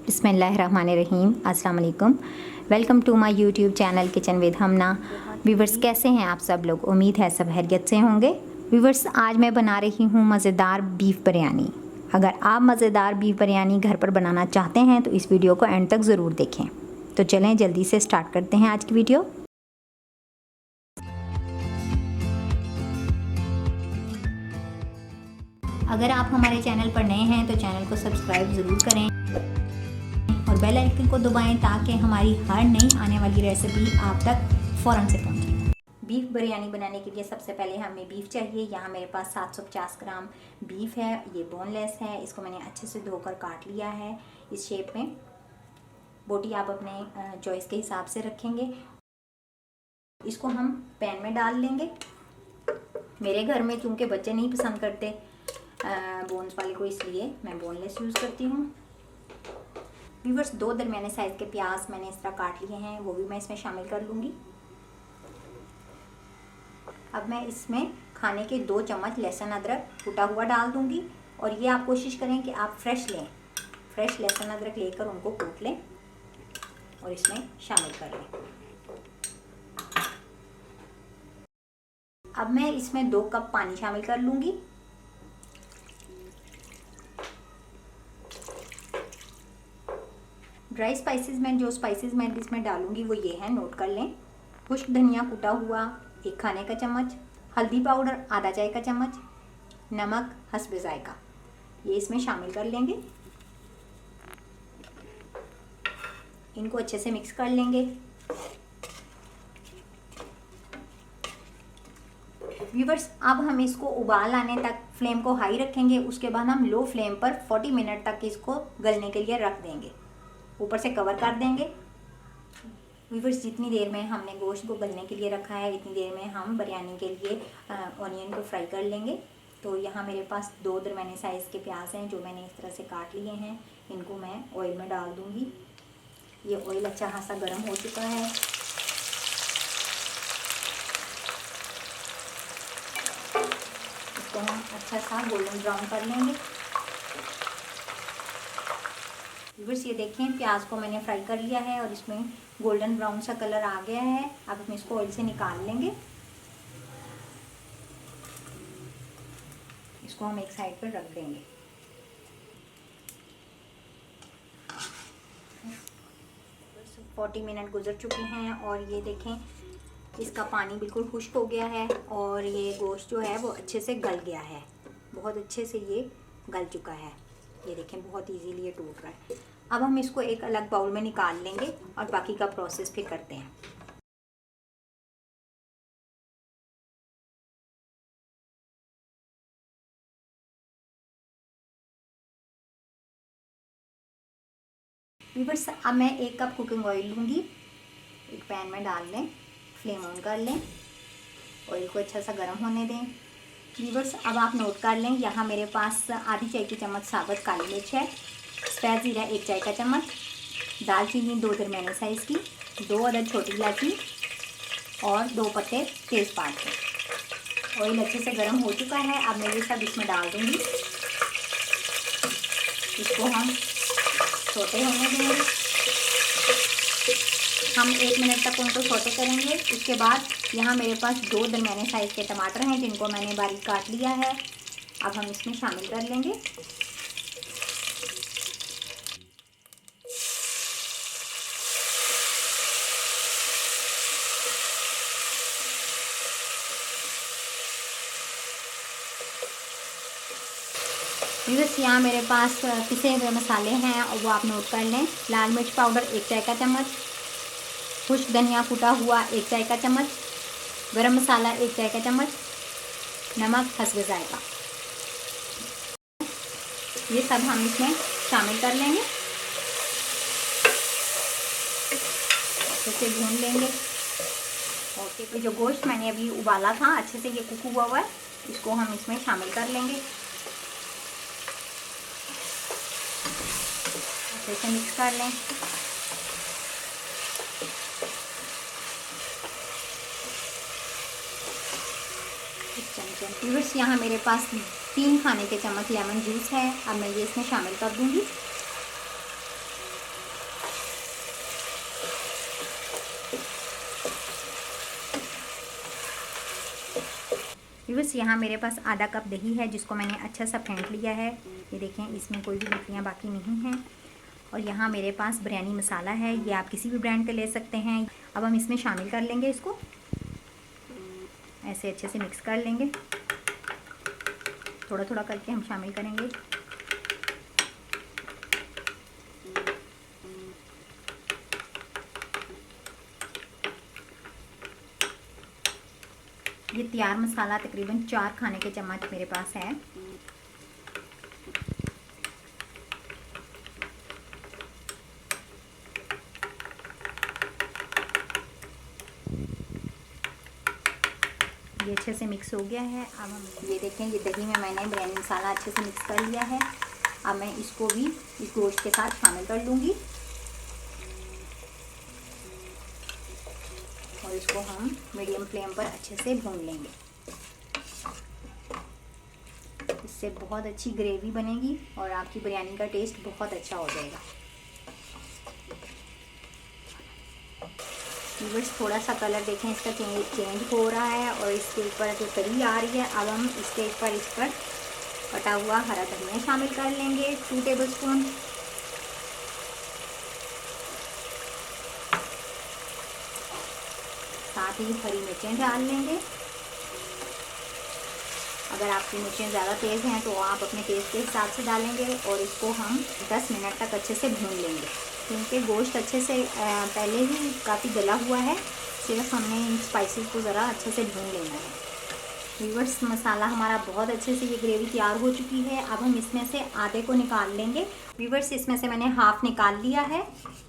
बिस्मिल्लाहिर्रहमानिर्रहीम। अस्सलाम वालेकुम। Welcome to my YouTube channel kitchen with Hamna. Viewers, कैसे हैं आप सब लोग? उम्मीद है सब खैरियत से होंगे। व्यूवर्स, आज मैं बना रही हूँ मज़ेदार बीफ बिरयानी। अगर आप मज़ेदार बीफ बिरयानी घर पर बनाना चाहते हैं तो इस वीडियो को एंड तक ज़रूर देखें। तो चलें जल्दी से स्टार्ट करते हैं आज की वीडियो। अगर आप हमारे चैनल पर नए हैं तो चैनल को सब्सक्राइब ज़रूर करें और बेल आइकन को दबाएं ताकि हमारी हर नई आने वाली रेसिपी आप तक फ़ौरन से पहुंचे। बीफ बिरयानी बनाने के लिए सबसे पहले हमें बीफ चाहिए। यहाँ मेरे पास 750 ग्राम बीफ है। ये बोनलेस है। इसको मैंने अच्छे से धोकर काट लिया है इस शेप में। बोटी आप अपने चॉइस के हिसाब से रखेंगे। इसको हम पैन में डाल लेंगे। मेरे घर में चूँकि बच्चे नहीं पसंद करते बोन्स वाले को, इसलिए मैं बोनलेस यूज़ करती हूँ। व्यूवर्स, 2 दरमियाने साइज़ के प्याज मैंने इस तरह काट लिए हैं, वो भी मैं इसमें शामिल कर लूँगी। अब मैं इसमें खाने के 2 चम्मच लहसुन अदरक कुटा हुआ डाल दूँगी। और ये आप कोशिश करें कि आप फ्रेश लें, फ्रेश लहसुन अदरक लेकर उनको कूट लें और इसमें शामिल कर लें। अब मैं इसमें 2 कप पानी शामिल कर लूँगी। ड्राई स्पाइसेस में जो स्पाइसेस मैं इसमें डालूंगी वो ये हैं, नोट कर लें। खुश्क धनिया कुटा हुआ 1 खाने का चम्मच, हल्दी पाउडर आधा चाय का चम्मच, नमक हस्बे जायका, ये इसमें शामिल कर लेंगे। इनको अच्छे से मिक्स कर लेंगे। व्यूवर्स, अब हम इसको उबाल आने तक फ्लेम को हाई रखेंगे। उसके बाद हम लो फ्लेम पर 40 मिनट तक इसको गलने के लिए रख देंगे। ऊपर से कवर कर देंगे। व्यूवर्स, जितनी देर में हमने गोश्त को गलने के लिए रखा है इतनी देर में हम बिरयानी के लिए ऑनियन को फ्राई कर लेंगे। तो यहाँ मेरे पास 2 दरमियाने साइज़ के प्याज हैं जो मैंने इस तरह से काट लिए हैं। इनको मैं ऑयल में डाल दूँगी। ये ऑयल अच्छा खासा गर्म हो चुका है। इसको हम अच्छा सा गोल्डन ब्राउन कर लेंगे। व्यूवर्स, ये देखें, प्याज को मैंने फ्राई कर लिया है और इसमें गोल्डन ब्राउन सा कलर आ गया है। अब हम इसको ऑयल से निकाल लेंगे। इसको हम एक साइड पर रख देंगे। बस 40 मिनट गुजर चुके हैं और ये देखें, इसका पानी बिल्कुल खुश्क हो गया है और ये गोश्त जो है वो अच्छे से गल गया है। बहुत अच्छे से ये गल चुका है। ये देखें, बहुत इजीली ये टूट रहा है। अब हम इसको एक अलग बाउल में निकाल लेंगे और बाकी का प्रोसेस फिर करते हैं। व्यूवर्स, अब मैं 1 कप कुकिंग ऑयल लूँगी। एक पैन में डाल लें, फ्लेम ऑन कर लें, ऑयल को अच्छा सा गर्म होने दें। व्यूवर्स, अब आप नोट कर लें, यहाँ मेरे पास आधी चाय की चम्मच साबुत काली मिर्च है, सफ़ेद ज़ीरा 1 चाय का चम्मच, दालचीनी 2 दरमियाने साइज़ की, 2 अदद छोटी इलायची और 2 पत्ते तेज़पात के। ऑयल अच्छे से गर्म हो चुका है। अब मैं ये सब इसमें डाल दूँगी। इसको हम सोटे होने देंगे। हम 1 मिनट तक उनको सोटे करेंगे। उसके बाद यहाँ मेरे पास 2 दरमियाने साइज़ के टमाटर हैं जिनको मैंने बारीक काट लिया है। अब हम इसमें शामिल कर लेंगे। व्यूवर्स, यहाँ मेरे पास पिसे हुए मसाले हैं और वो आप नोट कर लें। लाल मिर्च पाउडर 1 चाय का चम्मच, खुश्क धनिया कुटा हुआ 1 चाय का चम्मच, गरम मसाला 1 चाय का चम्मच, नमक हस्बे जायका, ये सब हम इसमें शामिल कर लेंगे। अच्छे से भून लेंगे। ओके, तो जो गोश्त मैंने अभी उबाला था अच्छे से ये कुक हुआ हुआ है, इसको हम इसमें शामिल कर लेंगे। अच्छे से मिक्स कर लें। व्यूअर्स, यहाँ मेरे पास 3 खाने के चम्मच लेमन जूस है। अब मैं ये इसमें शामिल कर दूँगी। व्यूअर्स यहाँ मेरे पास आधा कप दही है जिसको मैंने अच्छा सा फेंट लिया है। ये देखें, इसमें कोई भी गुठलियाँ बाकी नहीं हैं। और यहाँ मेरे पास बिरयानी मसाला है, ये आप किसी भी ब्रांड का ले सकते हैं। अब हम इसमें शामिल कर लेंगे, इसको ऐसे अच्छे से मिक्स कर लेंगे। थोड़ा थोड़ा करके हम शामिल करेंगे। ये तैयार मसाला तकरीबन 4 खाने के चम्मच मेरे पास है। ये अच्छे से मिक्स हो गया है। अब हम ये देखें, ये दही में मैंने बिरयानी मसाला अच्छे से मिक्स कर लिया है। अब मैं इसको भी इस गोश्त के साथ शामिल कर लूँगी और इसको हम मीडियम फ्लेम पर अच्छे से भून लेंगे। इससे बहुत अच्छी ग्रेवी बनेगी और आपकी बिरयानी का टेस्ट बहुत अच्छा हो जाएगा। व्यूअर्स, थोड़ा सा कलर देखें इसका चेंज हो रहा है और इसके ऊपर जो तरी आ रही है। अब हम स्टेज पर इस पर कटा हुआ हरा धनिया शामिल कर लेंगे 2 टेबलस्पून। साथ ही हरी मिर्चें डाल लेंगे। अगर आपकी मिर्चें ज़्यादा तेज़ हैं तो आप अपने टेस्ट के हिसाब से डालेंगे। और इसको हम 10 मिनट तक अच्छे से भून लेंगे, क्योंकि गोश्त अच्छे से पहले ही काफ़ी गला हुआ है। सिर्फ हमने इन स्पाइसेस को ज़रा अच्छे से भून लेना है। व्यूअर्स, मसाला हमारा बहुत अच्छे से, ये ग्रेवी तैयार हो चुकी है। अब हम इसमें से आधे को निकाल लेंगे। व्यूअर्स, इसमें से मैंने हाफ़ निकाल लिया है।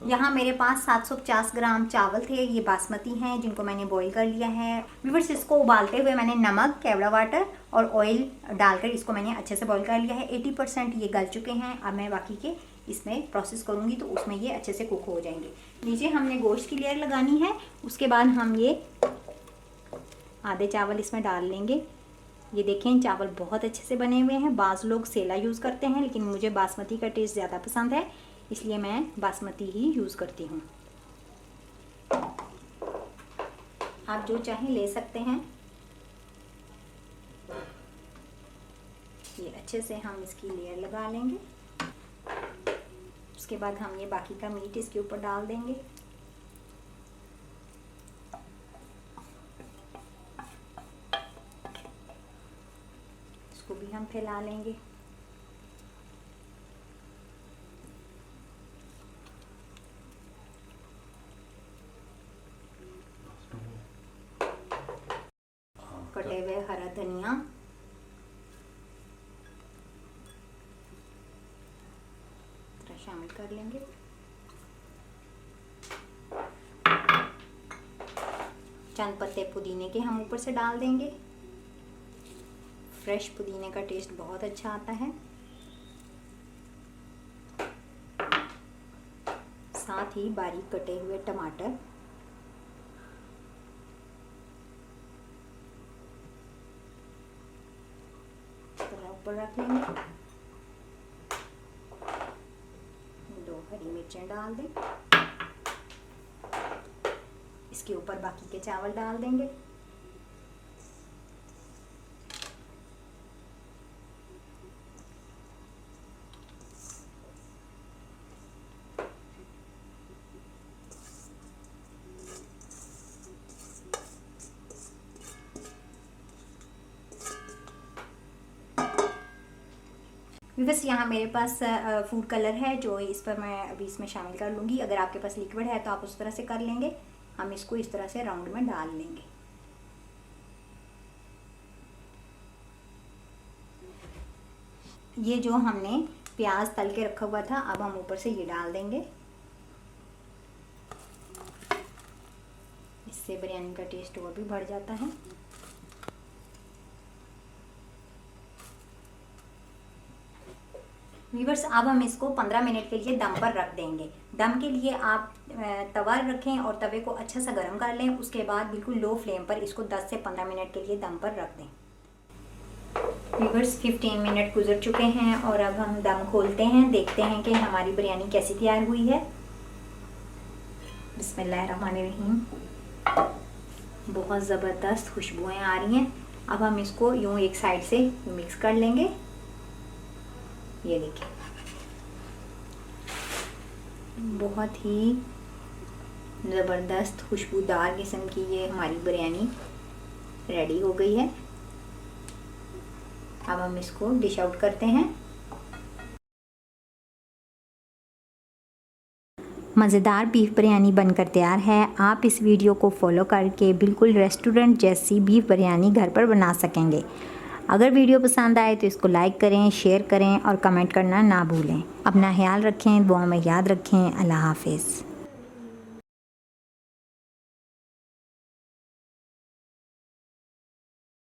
यहाँ मेरे पास 750 ग्राम चावल थे, ये बासमती हैं जिनको मैंने बॉईल कर लिया है। व्यूअर्स, इसको उबालते हुए मैंने नमक, केवड़ा वाटर और ऑयल डालकर इसको मैंने अच्छे से बॉईल कर लिया है। 80% ये गल चुके हैं। अब मैं बाकी के इसमें प्रोसेस करूँगी तो उसमें ये अच्छे से कुक हो जाएंगे। नीचे हमने गोश्त की लेयर लगानी है। उसके बाद हम ये आधे चावल इसमें डाल लेंगे। ये देखें, चावल बहुत अच्छे से बने हुए हैं। बाज़ लोग सेला यूज़ करते हैं, लेकिन मुझे बासमती का टेस्ट ज़्यादा पसंद है, इसलिए मैं बासमती ही यूज़ करती हूँ। आप जो चाहें ले सकते हैं। ये अच्छे से हम इसकी लेयर लगा लेंगे। उसके बाद हम ये बाकी का मीट इसके ऊपर डाल देंगे। इसको भी हम फैला लेंगे। कटे हुए हरा धनिया, शामिल कर लेंगे। चंद पत्ते पुदीने के हम ऊपर से डाल देंगे। फ्रेश पुदीने का टेस्ट बहुत अच्छा आता है। साथ ही बारीक कटे हुए टमाटर, ऊपर रख लेंगे। 2 हरी मिर्चें डाल दें। इसके ऊपर बाकी के चावल डाल देंगे। बस यहाँ मेरे पास फूड कलर है जो इस पर मैं अभी इसमें शामिल कर लूँगी। अगर आपके पास लिक्विड है तो आप उस तरह से कर लेंगे। हम इसको इस तरह से राउंड में डाल लेंगे। ये जो हमने प्याज तल के रखा हुआ था, अब हम ऊपर से ये डाल देंगे। इससे बिरयानी का टेस्ट और भी बढ़ जाता है। व्यूअर्स, अब हम इसको 15 मिनट के लिए दम पर रख देंगे। दम के लिए आप तवा रखें और तवे को अच्छा सा गर्म कर लें। उसके बाद बिल्कुल लो फ्लेम पर इसको 10 से 15 मिनट के लिए दम पर रख दें। व्यूअर्स, 15 मिनट गुजर चुके हैं और अब हम दम खोलते हैं, देखते हैं कि हमारी बिरयानी कैसी तैयार हुई है। बिस्मिल्लाहिर्रहमानिर्रहीम। बहुत ज़बरदस्त खुशबुएं आ रही हैं। अब हम इसको यूँ एक साइड से मिक्स कर लेंगे। ये देखिए बहुत ही ज़बरदस्त खुशबूदार किस्म की ये हमारी बिरयानी रेडी हो गई है। अब हम इसको डिश आउट करते हैं। मज़ेदार बीफ बिरयानी बनकर तैयार है। आप इस वीडियो को फॉलो करके बिल्कुल रेस्टोरेंट जैसी बीफ बिरयानी घर पर बना सकेंगे। अगर वीडियो पसंद आए तो इसको लाइक करें, शेयर करें और कमेंट करना ना भूलें। अपना ख्याल रखें, दुआ में याद रखें। अल्लाह हाफिज़।